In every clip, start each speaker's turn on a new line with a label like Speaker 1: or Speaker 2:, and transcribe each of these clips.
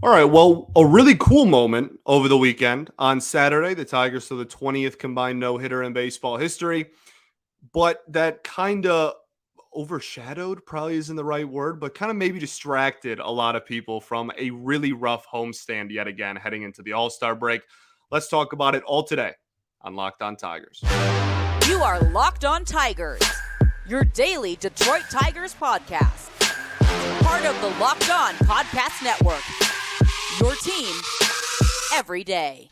Speaker 1: All right. Well, a really cool moment over the weekend on Saturday. The Tigers saw the 20th combined no hitter in baseball history, but that kind of overshadowed, probably isn't the right word, but kind of maybe distracted a lot of people from a really rough homestand yet again heading into the All Star break. Let's talk about it all today on Locked On Tigers.
Speaker 2: You are Locked On Tigers, your daily Detroit Tigers podcast. Part of the Locked On Podcast Network. Your team every day.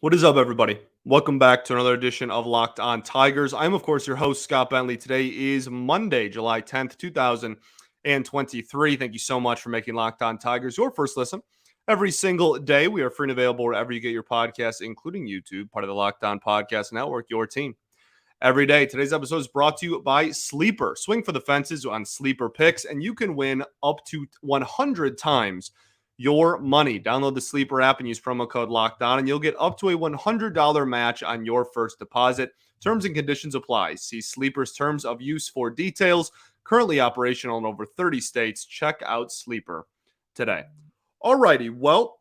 Speaker 1: What is up, everybody? Welcome back to another edition of Locked On Tigers. I'm, of course, your host, Scott Bentley. Today is Monday, July 10th, 2023. Thank you so much for making Locked On Tigers your first listen every single day. We are free and available wherever you get your podcasts, including YouTube, part of the Locked On Podcast Network, your team every day. Today's episode is brought to you by Sleeper. Swing for the fences on Sleeper picks, and you can win up to 100 times your money. Download the Sleeper app and use promo code LOCKEDON, and you'll get up to a $100 match on your first deposit. Terms and conditions apply. See Sleeper's terms of use for details. Currently operational in over 30 states. Check out Sleeper today. Alrighty, well,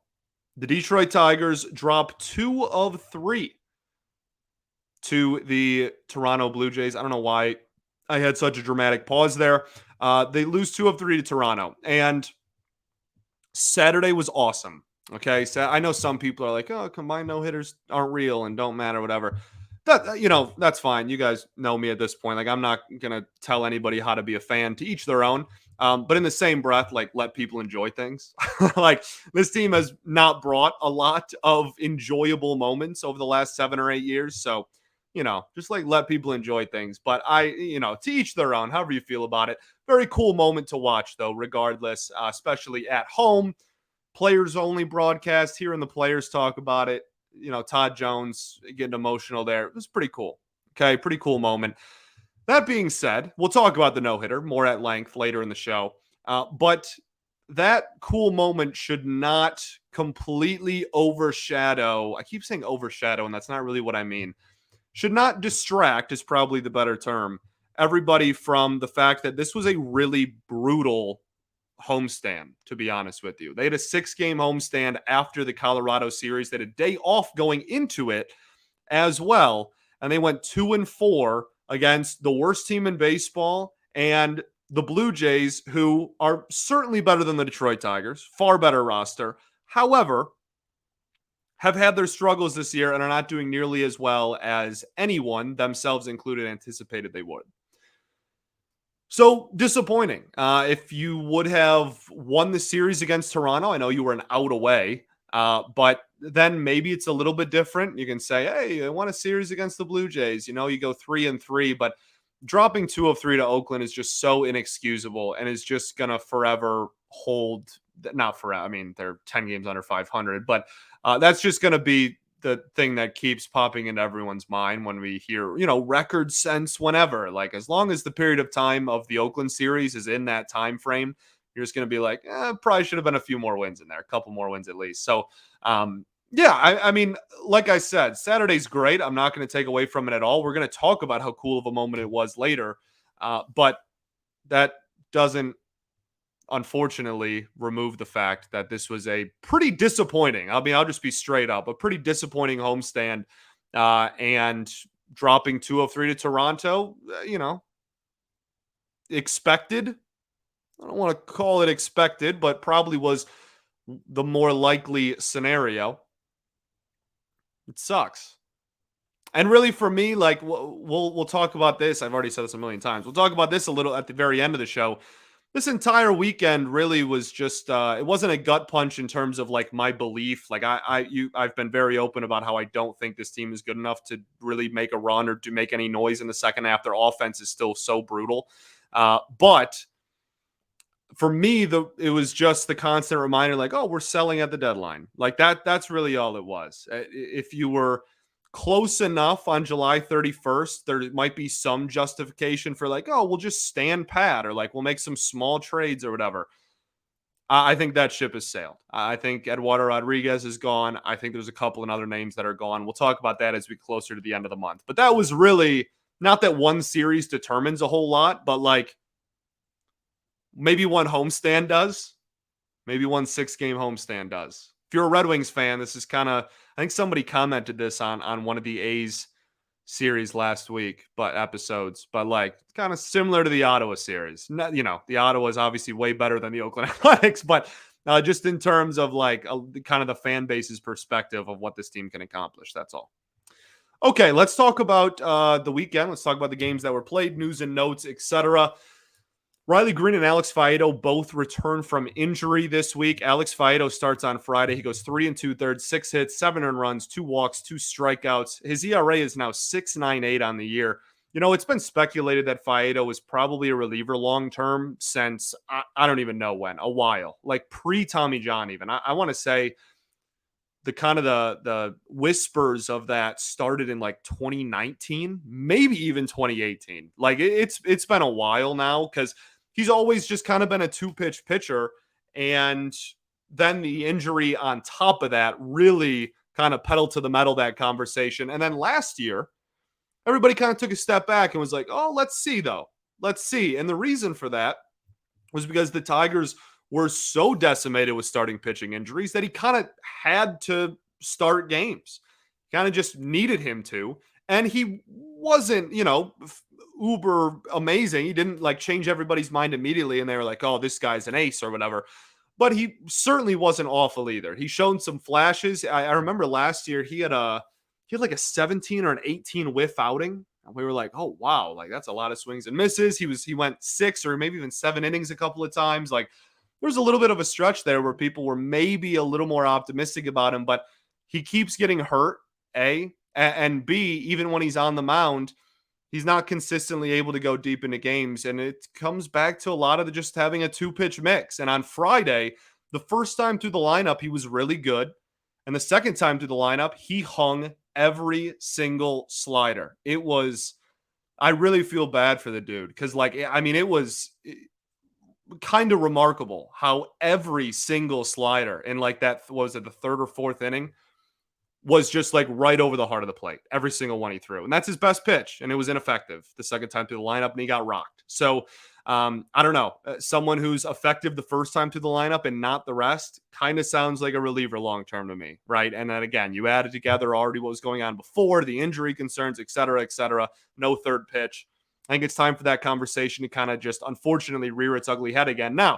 Speaker 1: the Detroit Tigers drop 2 of 3 to the Toronto Blue Jays. I don't know why I had such a dramatic pause there. They lose 2 of 3 to Toronto, and Saturday was awesome. Okay, so I know some people are like, "Oh, combined no hitters aren't real and don't matter, whatever." That's fine. You guys know me at this point. Like, I'm not gonna tell anybody how to be a fan. To each their own. But in the same breath, like, let people enjoy things. Like, this team has not brought a lot of enjoyable moments over the last 7 or 8 years. So, just like let people enjoy things. But to each their own, however you feel about it. Very cool moment to watch, though, regardless, especially at home. Players only broadcast, hearing the players talk about it. Todd Jones getting emotional there. It was pretty cool. Okay, pretty cool moment. That being said, we'll talk about the no-hitter more at length later in the show. But that cool moment should not completely overshadow. I keep saying overshadow, and that's not really what I mean. Should not distract is probably the better term. Everybody from the fact that this was a really brutal homestand, to be honest with you. They had a 6-game homestand after the Colorado series. They had a day off going into it as well. And they went 2-4 against the worst team in baseball and the Blue Jays, who are certainly better than the Detroit Tigers, far better roster. However, have had their struggles this year and are not doing nearly as well as anyone, themselves included, anticipated they would. So disappointing. If you would have won the series against Toronto, I know you were an out away, but then maybe it's a little bit different. You can say, hey, I won a series against the Blue Jays. You go 3-3, but dropping 2 of 3 to Oakland is just so inexcusable and is just going to forever hold. Not forever. I mean, they're 10 games under 500, but that's just going to be the thing that keeps popping into everyone's mind when we hear, record sense whenever. Like, as long as the period of time of the Oakland series is in that time frame, you're just going to be like, probably should have been a few more wins in there, a couple more wins at least. So, I mean, like I said, Saturday's great. I'm not going to take away from it at all. We're going to talk about how cool of a moment it was later, but that doesn't, unfortunately, remove the fact that this was a pretty disappointing, I'll just be straight up, a pretty disappointing homestand, and dropping 2 of 3 to Toronto, expected. I don't want to call it expected, but probably was the more likely scenario. It sucks. And really, for me, like, we'll talk about this. I've already said this a million times. We'll talk about this a little at the very end of the show. This entire weekend really was just it wasn't a gut punch in terms of like my belief. Like I've been very open about how I don't think this team is good enough to really make a run or to make any noise in the second half. Their offense is still so brutal. But for me, it was just the constant reminder, like, oh, we're selling at the deadline. Like that's really all it was. If you were close enough on July 31st, there might be some justification for like, oh, we'll just stand pat or like we'll make some small trades or whatever. I think that ship has sailed. I think Eduardo Rodriguez is gone. I think there's a couple of other names that are gone. We'll talk about that as we get closer to the end of the month. But that was really not that one series determines a whole lot, but like maybe one homestand does. Maybe one 6-game homestand does. If you're a Red Wings fan, this is kind of, I think somebody commented this on one of the A's series last week, but episodes, but like kind of similar to the Ottawa series. Not, the Ottawa is obviously way better than the Oakland Athletics, but just in terms of like kind of the fan base's perspective of what this team can accomplish. That's all. Okay, let's talk about the weekend. Let's talk about the games that were played, news and notes, etc. Riley Green and Alex Faedo both return from injury this week. Alex Faedo starts on Friday. He goes 3 2/3, 6 hits, 7 earned runs, 2 walks, 2 strikeouts. His ERA is now 6.98 on the year. It's been speculated that Faedo is probably a reliever long-term since, I don't even know when, a while. Like pre-Tommy John even. I want to say the kind of the whispers of that started in like 2019, maybe even 2018. Like it's been a while now because he's always just kind of been a 2-pitch pitcher. And then the injury on top of that really kind of pedaled to the metal that conversation. And then last year, everybody kind of took a step back and was like, oh, let's see though. Let's see. And the reason for that was because the Tigers were so decimated with starting pitching injuries that he kind of had to start games. Kind of just needed him to. And he wasn't, uber amazing. He didn't like change everybody's mind immediately and they were like, oh, this guy's an ace or whatever. But he certainly wasn't awful either. He showed some flashes. I remember last year he had like a 17 or an 18 whiff outing. And we were like, oh, wow, like that's a lot of swings and misses. He went 6 or maybe even 7 innings a couple of times. Like there was a little bit of a stretch there where people were maybe a little more optimistic about him, but he keeps getting hurt, A, and B, even when he's on the mound, he's not consistently able to go deep into games. And it comes back to a lot of just having a 2-pitch mix. And on Friday, the first time through the lineup, he was really good. And the second time through the lineup, he hung every single slider. I really feel bad for the dude because, it was kind of remarkable how every single slider in that, was it the third or fourth inning, was just like right over the heart of the plate. Every single one he threw. And that's his best pitch. And it was ineffective the second time through the lineup and he got rocked. So I don't know. Someone who's effective the first time through the lineup and not the rest kind of sounds like a reliever long-term to me, right? And then again, you added together already what was going on before, the injury concerns, et cetera, no third pitch. I think it's time for that conversation to kind of just unfortunately rear its ugly head again. Now,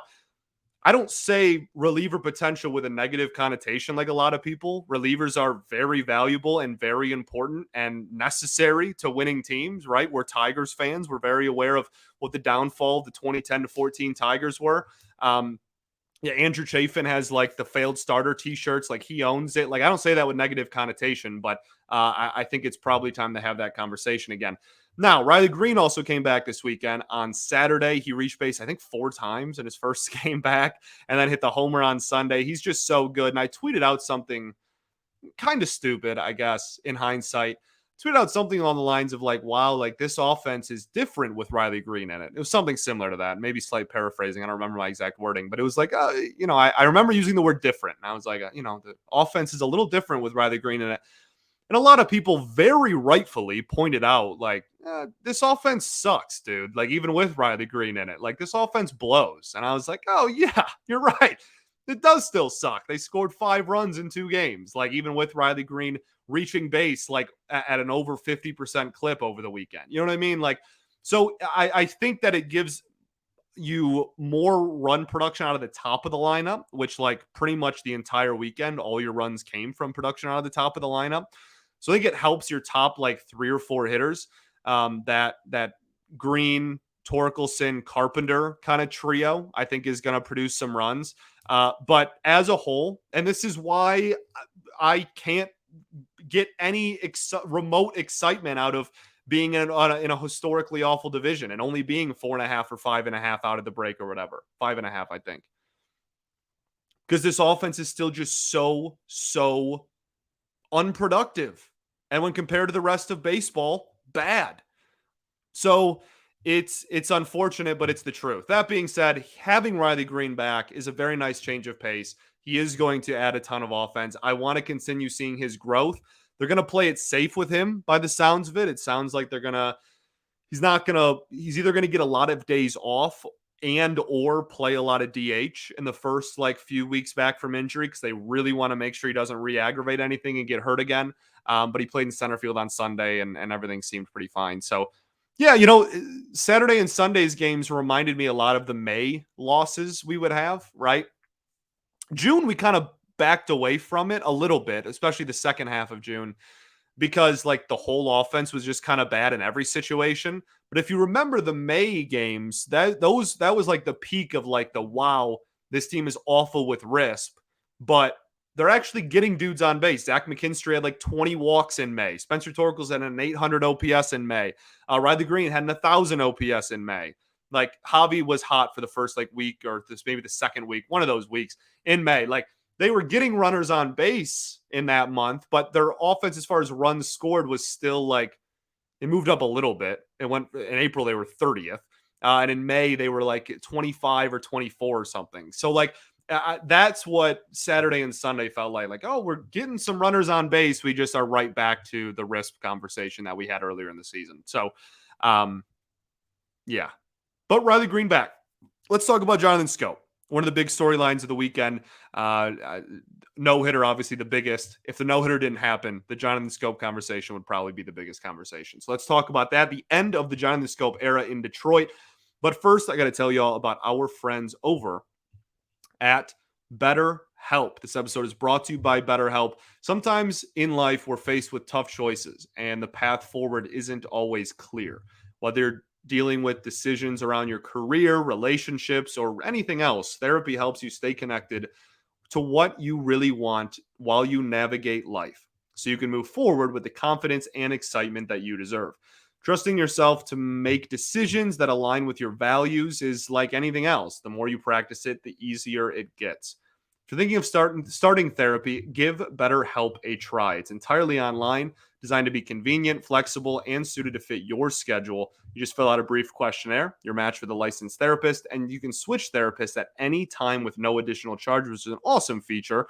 Speaker 1: I don't say reliever potential with a negative connotation like a lot of people. Relievers are very valuable and very important and necessary to winning teams, right? We're Tigers fans. We're very aware of what the downfall of the 2010-14 Tigers were. Andrew Chafin has like the failed starter t-shirts. Like he owns it. Like I don't say that with negative connotation, but I think it's probably time to have that conversation again. Now, Riley Green also came back this weekend. On Saturday, he reached base, I think, 4 times in his first game back and then hit the homer on Sunday. He's just so good. And I tweeted out something kind of stupid, I guess, in hindsight. Tweeted out something along the lines of like, wow, like this offense is different with Riley Green in it. It was something similar to that. Maybe slight paraphrasing. I don't remember my exact wording, but it was like, I remember using the word different. And I was like, the offense is a little different with Riley Green in it. And a lot of people very rightfully pointed out, like, this offense sucks, dude. Like, even with Riley Green in it, like, this offense blows. And I was like, oh, yeah, you're right. It does still suck. They scored 5 runs in 2 games, like, even with Riley Green reaching base, like, at an over 50% clip over the weekend. You know what I mean? Like, so I think that it gives you more run production out of the top of the lineup, which, like, pretty much the entire weekend, all your runs came from production out of the top of the lineup. So I think it helps your top like 3 or 4 hitters. That Green, Torkelson, Carpenter kind of trio, I think is going to produce some runs. But as a whole, and this is why I can't get any remote excitement out of being in a historically awful division and only being 4.5 or 5.5 out of the break or whatever. 5.5, I think. Because this offense is still just so unproductive. And when compared to the rest of baseball, bad. So It's unfortunate, but it's the truth. That being said, having Riley Green back is a very nice change of pace. He is going to add a ton of offense. I want to continue seeing his growth. They're going to play it safe with him by the sounds of it. It sounds like he's either going to get a lot of days off and or play a lot of DH in the first like few weeks back from injury because they really want to make sure he doesn't re-aggravate anything and get hurt again. But he played in center field on Sunday and everything seemed pretty fine. So yeah, Saturday and Sunday's games reminded me a lot of the May losses we would have, right? June, we kind of backed away from it a little bit, especially the second half of June, because like the whole offense was just kind of bad in every situation. But if you remember the May games, that was like the peak of like the wow, this team is awful with RISP, but they're actually getting dudes on base. Zach McKinstry had like 20 walks in May. Spencer Torkelson had an 800 OPS in May. Riley Green had an 1,000 OPS in May. Like Javi was hot for the first like week or maybe the second week, one of those weeks in May. Like they were getting runners on base in that month, but their offense, as far as runs scored, was still like it moved up a little bit. It went in April, they were 30th. And in May, they were like 25 or 24 or something. So, like, that's what Saturday and Sunday felt like. Like, oh, we're getting some runners on base. We just are right back to the RISP conversation that we had earlier in the season. So, yeah. But Riley Green back. Let's talk about Jonathan Schoop. One of the big storylines of the weekend. No-hitter, obviously the biggest. If the no-hitter didn't happen, the Jonathan Schoop conversation would probably be the biggest conversation. So let's talk about that. The end of the Jonathan Schoop era in Detroit. But first, I got to tell you all about our friends over at BetterHelp. This episode is brought to you by BetterHelp. Sometimes in life, we're faced with tough choices, and the path forward isn't always clear. Whether you're dealing with decisions around your career, relationships, or anything else, therapy helps you stay connected to what you really want while you navigate life so you can move forward with the confidence and excitement that you deserve. Trusting yourself to make decisions that align with your values is like anything else. The more you practice it, the easier it gets. If you're thinking of starting therapy, give BetterHelp a try. It's entirely online, designed to be convenient, flexible, and suited to fit your schedule. You just fill out a brief questionnaire, you're matched with a licensed therapist, and you can switch therapists at any time with no additional charge, which is an awesome feature.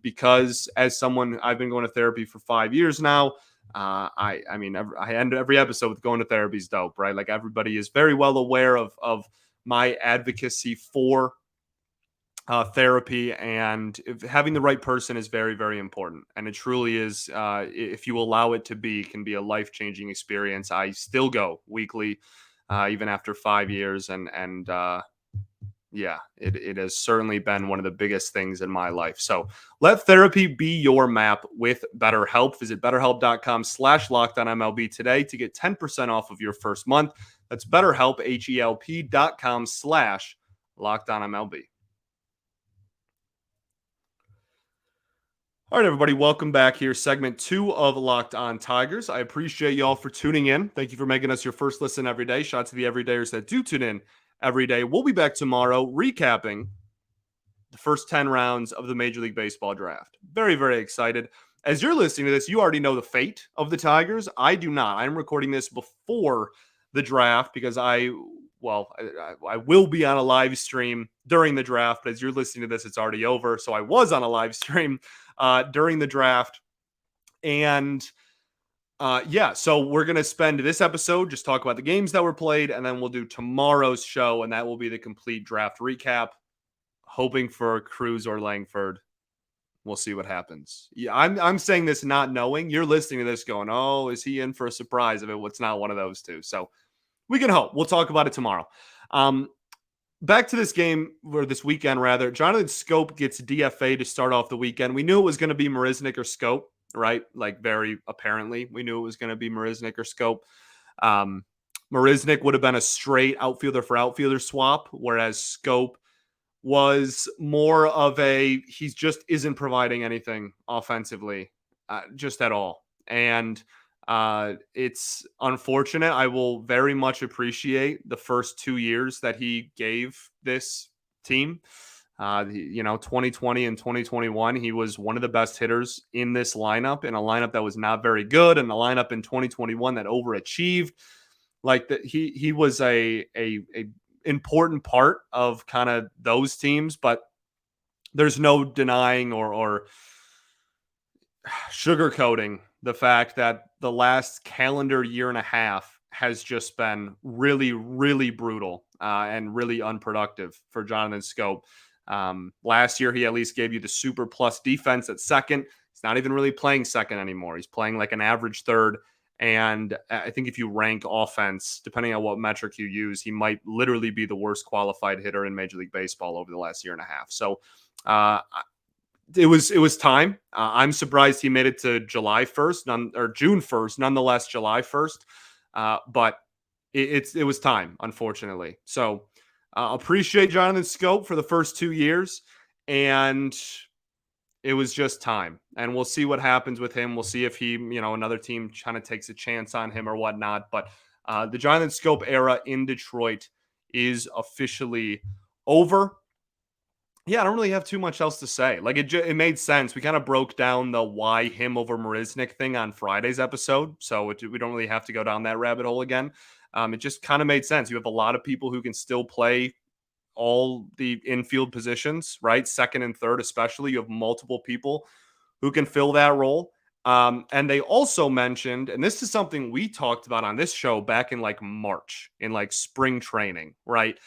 Speaker 1: Because as someone, I've been going to therapy for 5 years now. I end every episode with going to therapy is dope, right? Like everybody is very well aware of my advocacy for therapy, and having the right person is very, very important. And it truly is, if you allow it to be, can be a life-changing experience. I still go weekly, even after 5 years. And yeah, it has certainly been one of the biggest things in my life. So let therapy be your map with BetterHelp. Visit BetterHelp.com/LockedOnMLB today to get 10% off of your first month. That's BetterHelp, HELP.com/LockedOnMLB. All right, everybody, welcome back here. Segment 2 of Locked On Tigers. I appreciate y'all for tuning in. Thank you for making us your first listen every day. Shout out to the everydayers that do tune in every day. We'll be back tomorrow recapping the first 10 rounds of the Major League Baseball draft. Very, very excited. As you're listening to this, you already know the fate of the Tigers. I do not. I'm recording this before the draft because I will be on a live stream during the draft, but as you're listening to this, it's already over. So I was on a live stream during the draft. And so we're going to spend this episode just talk about the games that were played, and then we'll do tomorrow's show, and that will be the complete draft recap. Hoping for Cruz or Langford. We'll see what happens. Yeah, I'm saying this not knowing. You're listening to this going, oh, is he in for a surprise if it's not one of those two? So we can hope. We'll talk about it tomorrow. Back to this game, or this weekend rather. Jonathan Schoop gets DFA to start off the weekend. We knew it was going to be Marisnick or Schoop, right? Like very apparently, we knew it was going to be Marisnick or Schoop. Marisnick would have been a straight outfielder for outfielder swap, whereas Schoop was more of he just isn't providing anything offensively, just at all. And it's unfortunate. I will very much appreciate the first 2 years that he gave this team. 2020 and 2021, he was one of the best hitters in this lineup, in a lineup that was not very good, and a lineup in 2021 that overachieved. Like that he was a important part of kind of those teams, but there's no denying or sugarcoating the fact that the last calendar year and a half has just been really, really brutal and really unproductive for Jonathan Schoop. Last year, he at least gave you the super plus defense at second. He's not even really playing second anymore. He's playing like an average third. And I think if you rank offense, depending on what metric you use, he might literally be the worst qualified hitter in Major League Baseball over the last year and a half. So it was time. I'm surprised he made it to July 1st, or June 1st, nonetheless July 1st. But it was time, unfortunately. So appreciate Jonathan Schoop for the first 2 years, and it was just time. And we'll see what happens with him. We'll see if he, another team kind of takes a chance on him or whatnot. But the Jonathan Schoop era in Detroit is officially over. Yeah, I don't really have too much else to say. Like it made sense. We kind of broke down the why him over Marisnik thing on Friday's episode, so we don't really have to go down that rabbit hole again. It just kind of made sense. You have a lot of people who can still play all the infield positions, right? Second and third, especially. You have multiple people who can fill that role. And they also mentioned, and this is something we talked about on this show back in like March, in like spring training, right?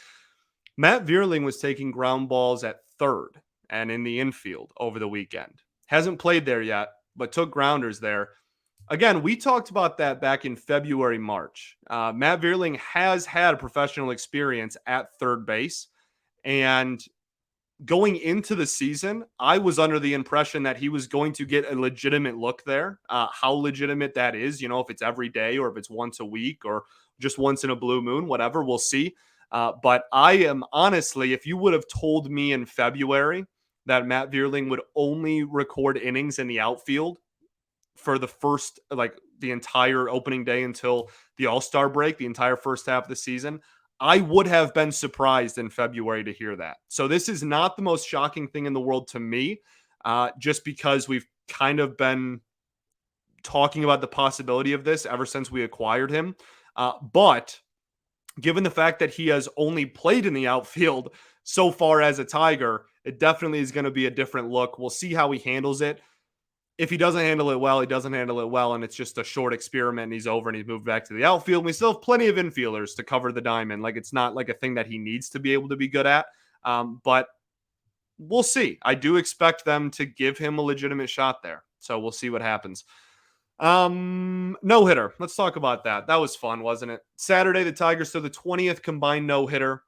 Speaker 1: Matt Vierling was taking ground balls at third and in the infield over the weekend. Hasn't played there yet, but took grounders there. Again, we talked about that back in February, March. Matt Vierling has had professional experience at third base. And going into the season, I was under the impression that he was going to get a legitimate look there. How legitimate that is, if it's every day or if it's once a week or just once in a blue moon, whatever, we'll see. But I am honestly, if you would have told me in February that Matt Vierling would only record innings in the outfield for the first, like the entire opening day until the All-Star break, the entire first half of the season, I would have been surprised in February to hear that. So this is not the most shocking thing in the world to me, just because we've kind of been talking about the possibility of this ever since we acquired him. But given the fact that he has only played in the outfield so far as a Tiger, it definitely is going to be a different look. We'll see how he handles it. If he doesn't handle it well, he doesn't handle it well, and it's just a short experiment, and he's over, and he's moved back to the outfield. And we still have plenty of infielders to cover the diamond. Like, it's not like a thing that he needs to be able to be good at. But we'll see. I do expect them to give him a legitimate shot there. So we'll see what happens. No-hitter. Let's talk about that. That was fun, wasn't it? Saturday, the Tigers threw the 20th combined no-hitter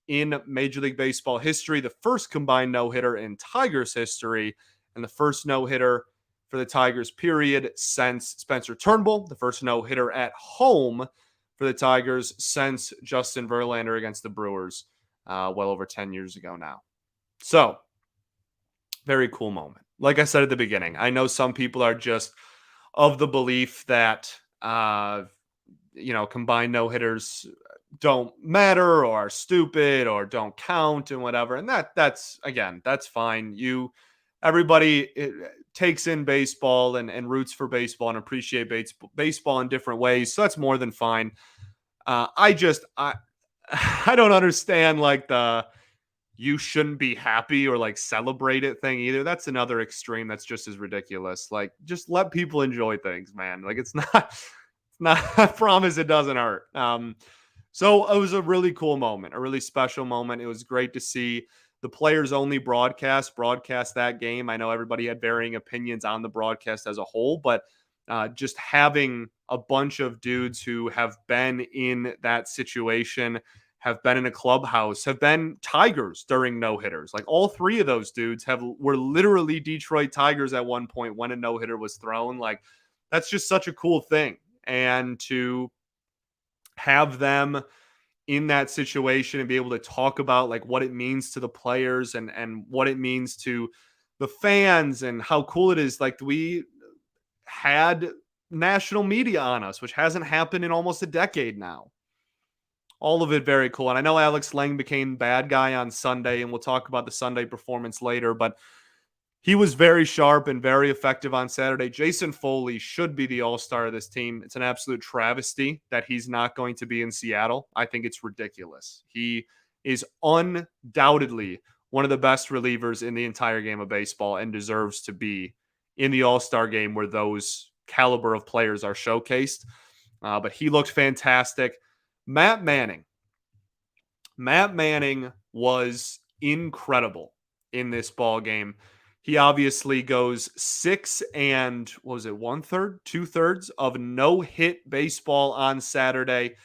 Speaker 1: in Major League Baseball history, the first combined no-hitter in Tigers history, and the first no-hitter for the Tigers period since Spencer Turnbull, the first no-hitter at home for the Tigers since Justin Verlander against the Brewers well over 10 years ago now. So, very cool moment. Like I said at the beginning, I know some people are just of the belief that, combined no-hitters don't matter or are stupid or don't count and whatever. And that's fine. Everybody takes in baseball and roots for baseball and appreciate baseball in different ways. So that's more than fine. I don't understand like the you shouldn't be happy or like celebrate it thing either. That's another extreme that's just as ridiculous. Like, just let people enjoy things, man. Like, it's not, I promise it doesn't hurt. So it was a really cool moment, a really special moment. It was great to see the players only broadcast that game. I know everybody had varying opinions on the broadcast as a whole, but just having a bunch of dudes who have been in that situation, have been in a clubhouse, have been Tigers during no-hitters. Like, all three of those dudes were literally Detroit Tigers at one point when a no-hitter was thrown. Like, that's just such a cool thing. And to have them in that situation and be able to talk about like what it means to the players and what it means to the fans and how cool it is. Like, we had national media on us, which hasn't happened in almost a decade now. All of it very cool. And I know Alex Lange became bad guy on Sunday, and we'll talk about the Sunday performance later, but He was very sharp and very effective on Saturday. Jason Foley should be the all-star of this team. It's an absolute travesty that he's not going to be in Seattle. I think it's ridiculous. He is undoubtedly one of the best relievers in the entire game of baseball and deserves to be in the all-star game where those caliber of players are showcased. But he looked fantastic. Matt Manning was incredible in this ball game. He obviously goes 6 and what was it, 1/3, 2/3 of no hit baseball on Saturday.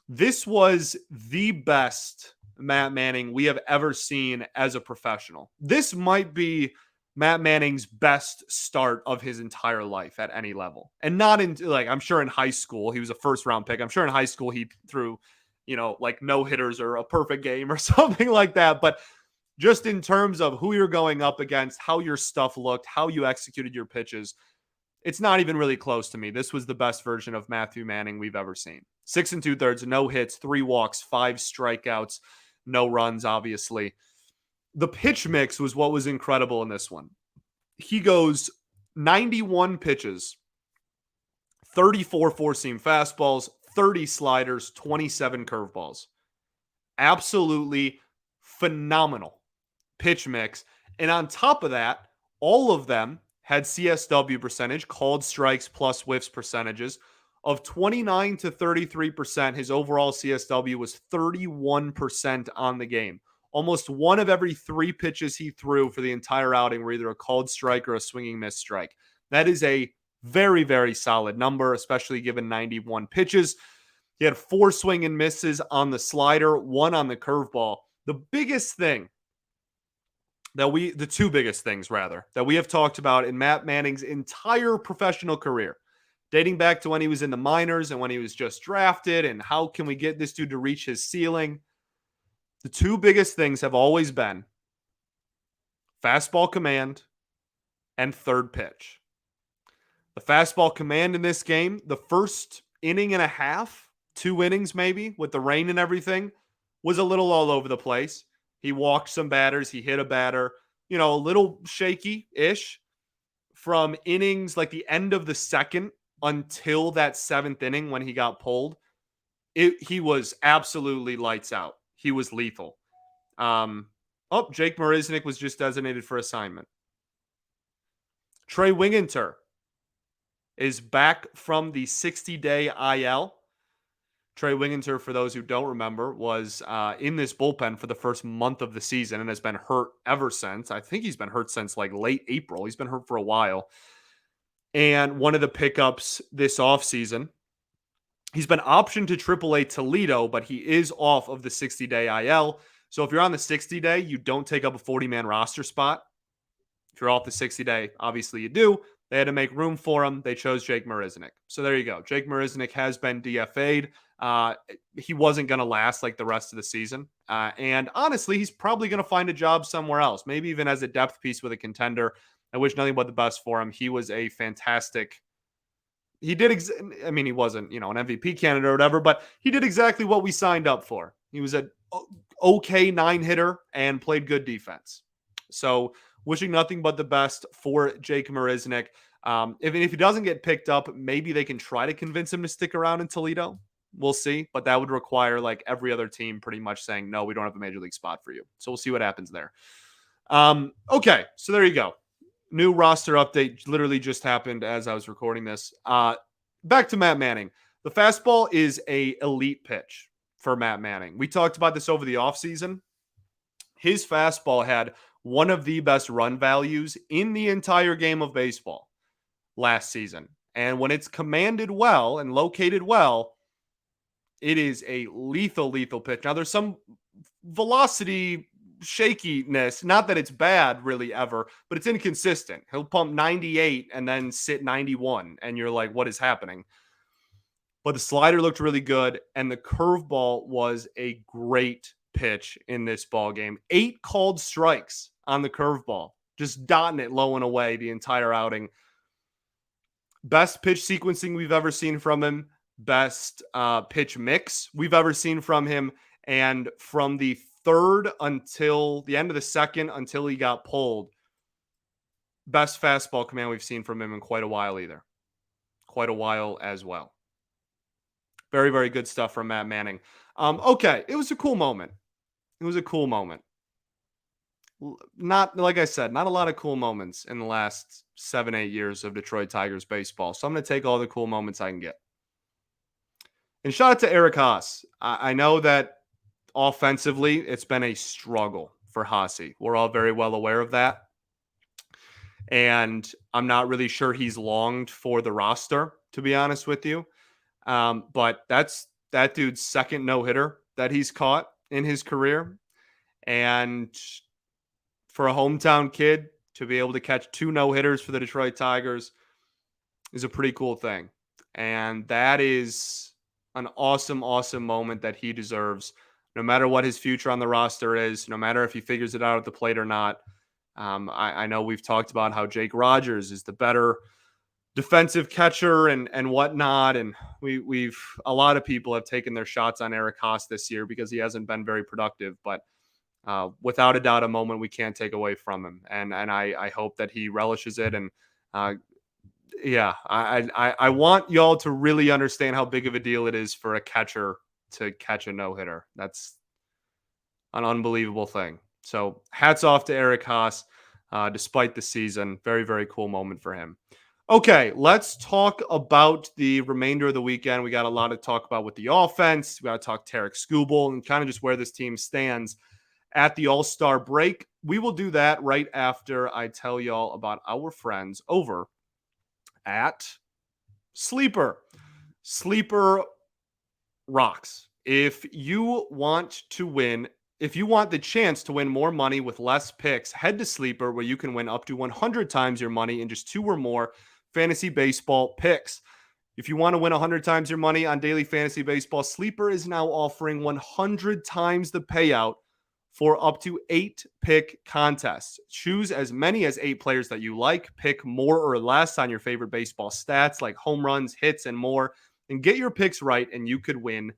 Speaker 1: This was the best Matt Manning we have ever seen as a professional. This might be Matt Manning's best start of his entire life at any level. And not in, like, I'm sure in high school, he was a first round pick. I'm sure in high school he threw, like no hitters or a perfect game or something like that. But just in terms of who you're going up against, how your stuff looked, how you executed your pitches, it's not even really close to me. This was the best version of Matthew Manning we've ever seen. 6 2/3, no hits, 3 walks, 5 strikeouts, no runs, obviously. The pitch mix was what was incredible in this one. He goes 91 pitches, 34 four-seam fastballs, 30 sliders, 27 curveballs. Absolutely phenomenal pitch mix. And on top of that, all of them had CSW percentage, called strikes plus whiffs percentages of 29 to 33%. His overall CSW was 31% on the game. Almost one of every 3 pitches he threw for the entire outing were either a called strike or a swinging miss strike. That is a very, very solid number, especially given 91 pitches. He had 4 swing and misses on the slider, 1 on the curveball. The two biggest things rather, that we have talked about in Matt Manning's entire professional career, dating back to when he was in the minors and when he was just drafted, and how can we get this dude to reach his ceiling? The 2 biggest things have always been fastball command and third pitch. The fastball command in this game, the first inning and a half, 2 innings maybe, with the rain and everything, was a little all over the place. He walked some batters. He hit a batter, a little shaky-ish from innings like the end of the second until that 7th inning when he got pulled. He was absolutely lights out. He was lethal. Jake Marisnick was just designated for assignment. Trey Winginter is back from the 60-day IL. Trey Winginter, for those who don't remember, was in this bullpen for the first month of the season and has been hurt ever since. I think he's been hurt since like late April. He's been hurt for a while. And one of the pickups this offseason, he's been optioned to AAA Toledo, but he is off of the 60-day IL. So if you're on the 60-day, you don't take up a 40-man roster spot. If you're off the 60-day, obviously you do. They had to make room for him. They chose Jake Marisnick. So there you go. Jake Marisnick has been DFA'd. He wasn't going to last like the rest of the season. And honestly, he's probably going to find a job somewhere else, maybe even as a depth piece with a contender. I wish nothing but the best for him. He was a fantastic. He wasn't, an MVP candidate or whatever, but he did exactly what we signed up for. He was an okay 9-hitter and played good defense. So wishing nothing but the best for Jake Marisnick. If he doesn't get picked up, maybe they can try to convince him to stick around in Toledo. We'll see. But that would require like every other team pretty much saying, no, we don't have a major league spot for you. So we'll see what happens there. Okay, so there you go. New roster update literally just happened as I was recording this. Back to Matt Manning. The fastball is a elite pitch for Matt Manning. We talked about this over the offseason. His fastball had one of the best run values in the entire game of baseball last season. And when it's commanded well and located well, it is a lethal pitch. Now, there's some velocity shakiness, not that it's bad really ever, but it's inconsistent. He'll pump 98 and then sit 91, and you're like, what is happening? But the slider looked really good, and the curveball was a great pitch in this ball game. 8 called strikes on the curveball, just dotting it low and away the entire outing. Best pitch sequencing we've ever seen from him. Best pitch mix we've ever seen from him. And from the third until the end of the second, until he got pulled, best fastball command we've seen from him in quite a while either. Quite a while as well. Very, very good stuff from Matt Manning. Okay, it was a cool moment. It was a cool moment. Not, like I said, not a lot of cool moments in the last 7, 8 years of Detroit Tigers baseball. So I'm going to take all the cool moments I can get. And shout out to Eric Haas. I know that offensively, it's been a struggle for Haase. We're all very well aware of that. And I'm not really sure he's longed for the roster, to be honest with you. But that's that dude's second no-hitter that he's caught in his career. And for a hometown kid to be able to catch 2 no-hitters for the Detroit Tigers is a pretty cool thing. And that is an awesome, awesome moment that he deserves, no matter what his future on the roster is, no matter if he figures it out at the plate or not. I know we've talked about how Jake Rogers is the better defensive catcher and whatnot. And we've a lot of people have taken their shots on Eric Haas this year because he hasn't been very productive. But without a doubt, a moment we can't take away from him. And I hope that he relishes it. And yeah, I want y'all to really understand how big of a deal it is for a catcher to catch a no-hitter. That's an unbelievable thing. So hats off to Eric Haas, despite the season. Very, very cool moment for him. Okay, let's talk about the remainder of the weekend. We got a lot to talk about with the offense. We got to talk Tarek Skubal and kind of just where this team stands at the All-Star break. We will do that right after I tell y'all about our friends over at Sleeper. Sleeper rocks. If you want the chance to win more money with less picks, head to Sleeper, where you can win up to 100 times your money in just 2 or more fantasy baseball picks. If you want to win 100 times your money on daily fantasy baseball, Sleeper is now offering 100 times the payout for up to 8 pick contests. Choose as many as 8 players that you like, pick more or less on your favorite baseball stats like home runs, hits, and more, and get your picks right, and you could win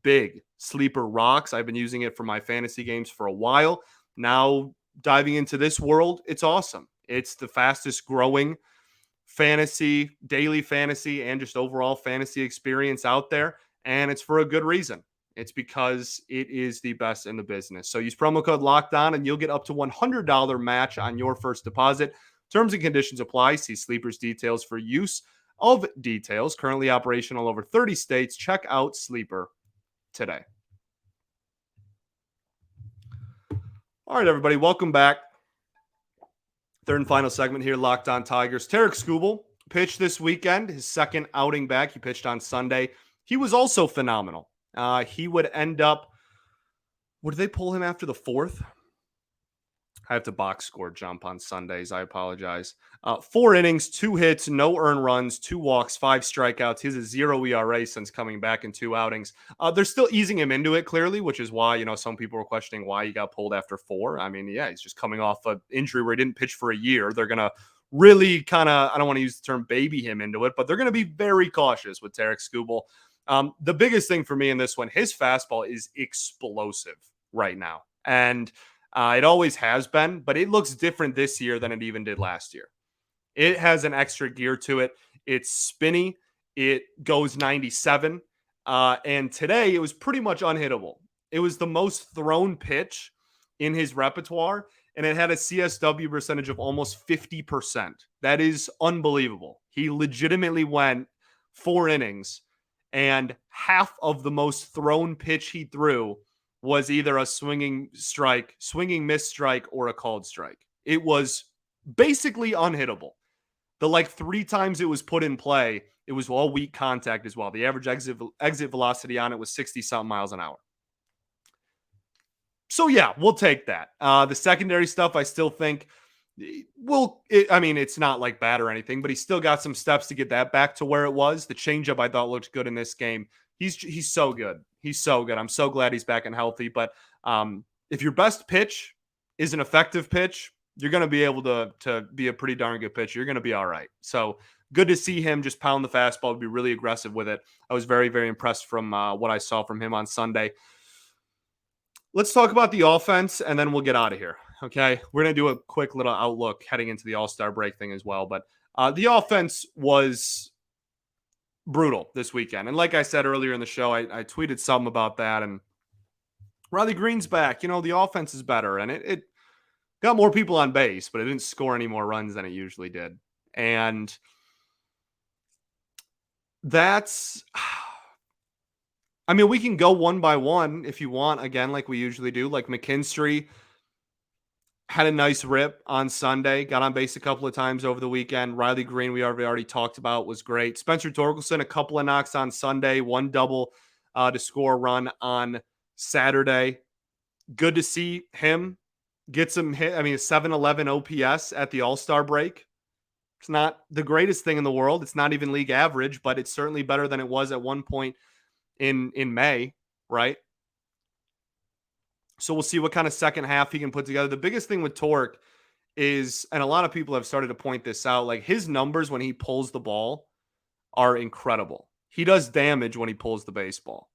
Speaker 1: big. Sleeper rocks. I've been using it for my fantasy games for a while. Now diving into this world, it's awesome. It's the fastest growing daily fantasy, and just overall fantasy experience out there. And it's for a good reason. It's because it is the best in the business. So use promo code LOCKEDON and you'll get up to $100 match on your first deposit. Terms and conditions apply. See Sleeper's details for use of details. Currently operational over 30 states. Check out Sleeper today. All right, everybody, welcome back. Third and final segment here, Locked On Tigers. Tarek Skubal pitched this weekend, his second outing back. He pitched on Sunday. He was also phenomenal. He would end up, would they pull him after the 4th? I have to box score jump on Sundays. I apologize. 4 innings, 2 hits, no earned runs, 2 walks, 5 strikeouts. He has a 0 ERA since coming back in 2 outings. They're still easing him into it, clearly, which is why, some people were questioning why he got pulled after 4. I mean, yeah, he's just coming off an injury where he didn't pitch for a year. They're going to really kind of, I don't want to use the term baby him into it, but they're going to be very cautious with Tarek Skubal. The biggest thing for me in this one, his fastball is explosive right now. And it always has been, but it looks different this year than it even did last year. It has an extra gear to it. It's spinny. It goes 97. And today it was pretty much unhittable. It was the most thrown pitch in his repertoire, and it had a CSW percentage of almost 50%. That is unbelievable. He legitimately went 4 innings, and half of the most thrown pitch he threw was either a swinging miss strike, or a called strike. It was basically unhittable. The 3 times it was put in play, it was all weak contact as well. The average exit velocity on it was 60-something miles an hour. So yeah, we'll take that. The secondary stuff, I still think it's not bad or anything, but he's still got some steps to get that back to where it was. The changeup I thought looked good in this game. He's so good. He's so good. I'm so glad he's back and healthy. But if your best pitch is an effective pitch, you're going to be able to be a pretty darn good pitcher. You're going to be all right. So good to see him just pound the fastball, be really aggressive with it. I was very, very impressed from what I saw from him on Sunday. Let's talk about the offense, and then we'll get out of here. Okay, we're gonna do a quick little outlook heading into the All-Star break thing as well. But the offense was brutal this weekend, and like I said earlier in the show, I tweeted something about that. And Riley Green's back. The offense is better, and it got more people on base, but it didn't score any more runs than it usually did. And that's, I mean, we can go one by one if you want, again, like we usually do. Like McKinstry had a nice rip on Sunday, got on base a couple of times over the weekend. Riley Green, we already talked about, was great. Spencer Torkelson, a couple of knocks on Sunday, one double to score a run on Saturday. Good to see him get some hit. I mean, a 711 OPS at the All-Star break. It's not the greatest thing in the world. It's not even league average, but it's certainly better than it was at one point in May, right? So we'll see what kind of second half he can put together. The biggest thing with Torque is, and a lot of people have started to point this out, like his numbers when he pulls the ball are incredible. He does damage when he pulls the baseball.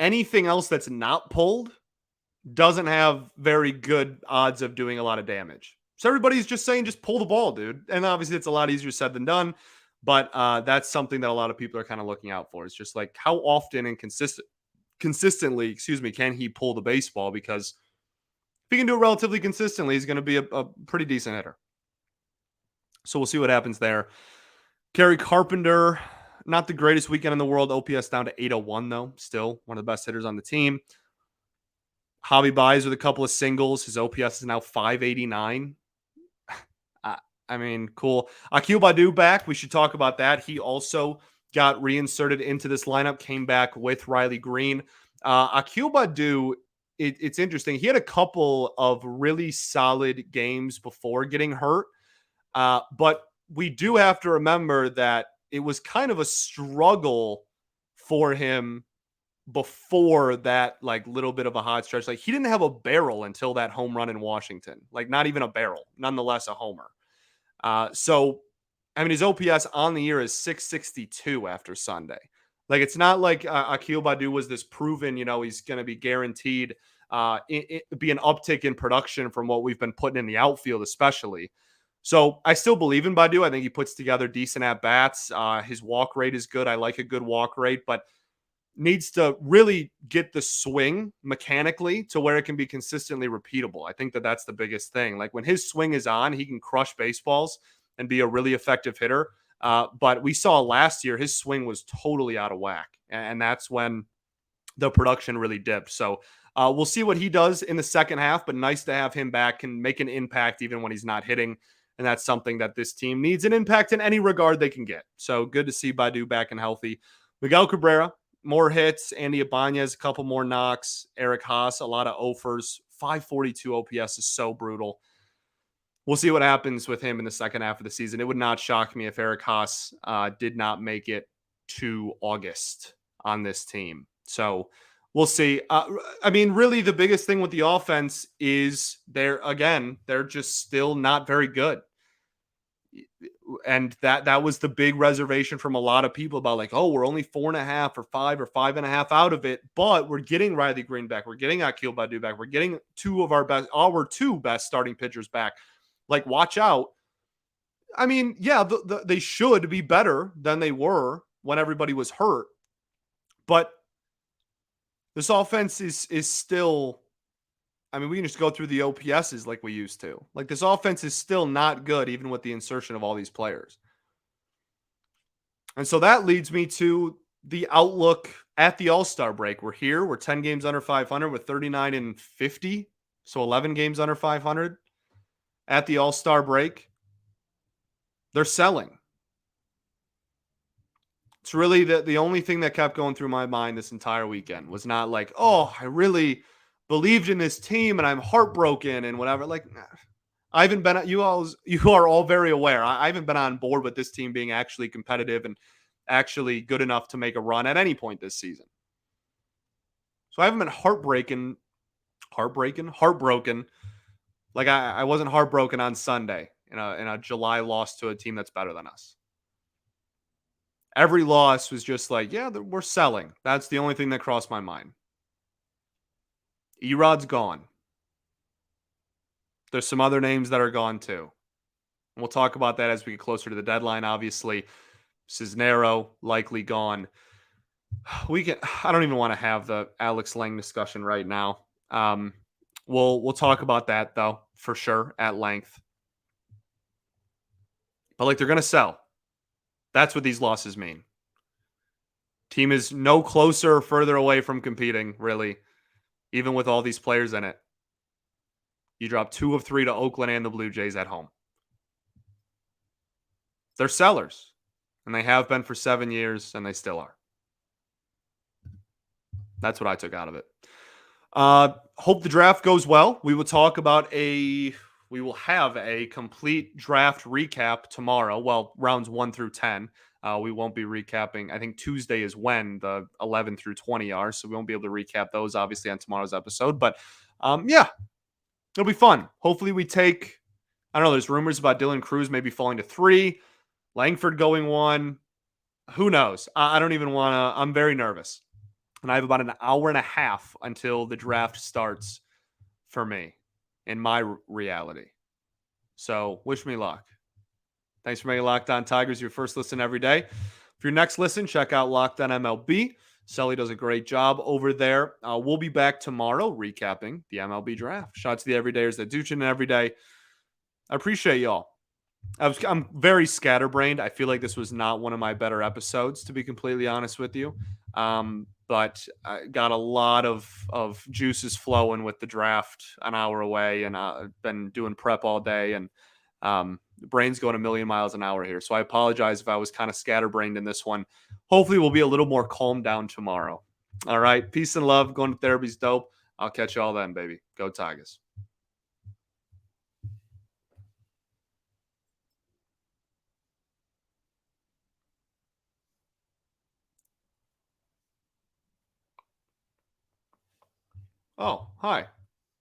Speaker 1: Anything else that's not pulled doesn't have very good odds of doing a lot of damage. So everybody's just saying, just pull the ball, dude. And obviously it's a lot easier said than done, but that's something that a lot of people are kind of looking out for. It's just like how often and consistently, can he pull the baseball? Because if he can do it relatively consistently, he's going to be a pretty decent hitter. So we'll see what happens there. Kerry Carpenter, not the greatest weekend in the world. OPS down to 801, though. Still one of the best hitters on the team. Javi Baez with a couple of singles. His OPS is now 589. I mean, cool. Akil Baddoo back. We should talk about that. He also got reinserted into this lineup, came back with Riley Green. Akil Baddoo, it's interesting. He had a couple of really solid games before getting hurt. But we do have to remember that it was kind of a struggle for him before that, like, little bit of a hot stretch. Like, he didn't have a barrel until that home run in Washington. Like, not even a barrel, nonetheless a homer. So, I mean, his OPS on the year is 662 after Sunday. Like, it's not like Akil Baddoo was this proven, he's going to be guaranteed be an uptick in production from what we've been putting in the outfield, especially. So I still believe in Baddoo. I think he puts together decent at-bats. His walk rate is good. I like a good walk rate, but needs to really get the swing mechanically to where it can be consistently repeatable. I think that that's the biggest thing. Like when his swing is on, he can crush baseballs and be a really effective hitter. But we saw last year, his swing was totally out of whack. And that's when the production really dipped. So we'll see what he does in the second half, but nice to have him back and make an impact even when he's not hitting. And that's something that this team needs, an impact in any regard they can get. So good to see Baddoo back and healthy. Miguel Cabrera, more hits. Andy Ibanez, a couple more knocks. Eric Haas, a lot of offers. 542 OPS is so brutal. We'll see what happens with him in the second half of the season. It would not shock me if Eric Haas did not make it to August on this team. So we'll see. I mean, really, the biggest thing with the offense is they're just still not very good. And that was the big reservation from a lot of people about like, oh, we're only 4.5 or 5 or 5.5 out of it, but we're getting Riley Green back. We're getting Akil Baddoo back. We're getting our two best starting pitchers back. Like, watch out. I mean, yeah, they should be better than they were when everybody was hurt, but this offense is still, I mean, we can just go through the OPSs like we used to. Like, this offense is still not good, even with the insertion of all these players. And so that leads me to the outlook at the All-Star break. We're here. We're 10 games under 500 with 39 and 50. So 11 games under 500 at the All-Star break. They're selling. It's really the only thing that kept going through my mind this entire weekend was not like, oh, I really believed in this team and I'm heartbroken and whatever. Like, I haven't been, you are all very aware. I haven't been on board with this team being actually competitive and actually good enough to make a run at any point this season. So I haven't been heartbroken. Like I wasn't heartbroken on Sunday in a July loss to a team that's better than us. Every loss was just like, yeah, we're selling. That's the only thing that crossed my mind. Erod's gone. There's some other names that are gone too. And we'll talk about that as we get closer to the deadline, obviously. Cisnero likely gone. I don't even want to have the Alex Lange discussion right now. We'll talk about that though, for sure, at length. But like they're gonna sell. That's what these losses mean. Team is no closer or further away from competing, really, even with all these players in it. You drop 2 of 3 to Oakland and the Blue Jays at home. They're sellers, and they have been for 7 years, and they still are. That's what I took out of it. Hope the draft goes well. We will have a complete draft recap tomorrow. Well, rounds 1 through 10. We won't be recapping. I think Tuesday is when the 11 through 20 are, so we won't be able to recap those obviously on tomorrow's episode. But yeah, it'll be fun. Hopefully we take, I don't know, there's rumors about Dylan Cruz maybe falling to 3, Langford going 1. Who knows? I don't even want to, I'm very nervous. And I have about an hour and a half until the draft starts for me in my reality. So wish me luck. Thanks for making Locked On Tigers your first listen every day. For your next listen, check out Locked On MLB. Sully does a great job over there. We'll be back tomorrow recapping the MLB draft. Shout out to the everydayers that do tune in every day. I appreciate y'all. I'm very scatterbrained. I feel like this was not one of my better episodes, to be completely honest with you. But I got a lot of juices flowing with the draft an hour away, and I've been doing prep all day, and the brain's going a million miles an hour here. So I apologize if I was kind of scatterbrained in this one. Hopefully we'll be a little more calmed down tomorrow. All right. Peace and love. Going to therapy's dope. I'll catch y'all then, baby. Go Tigers. Oh, hi.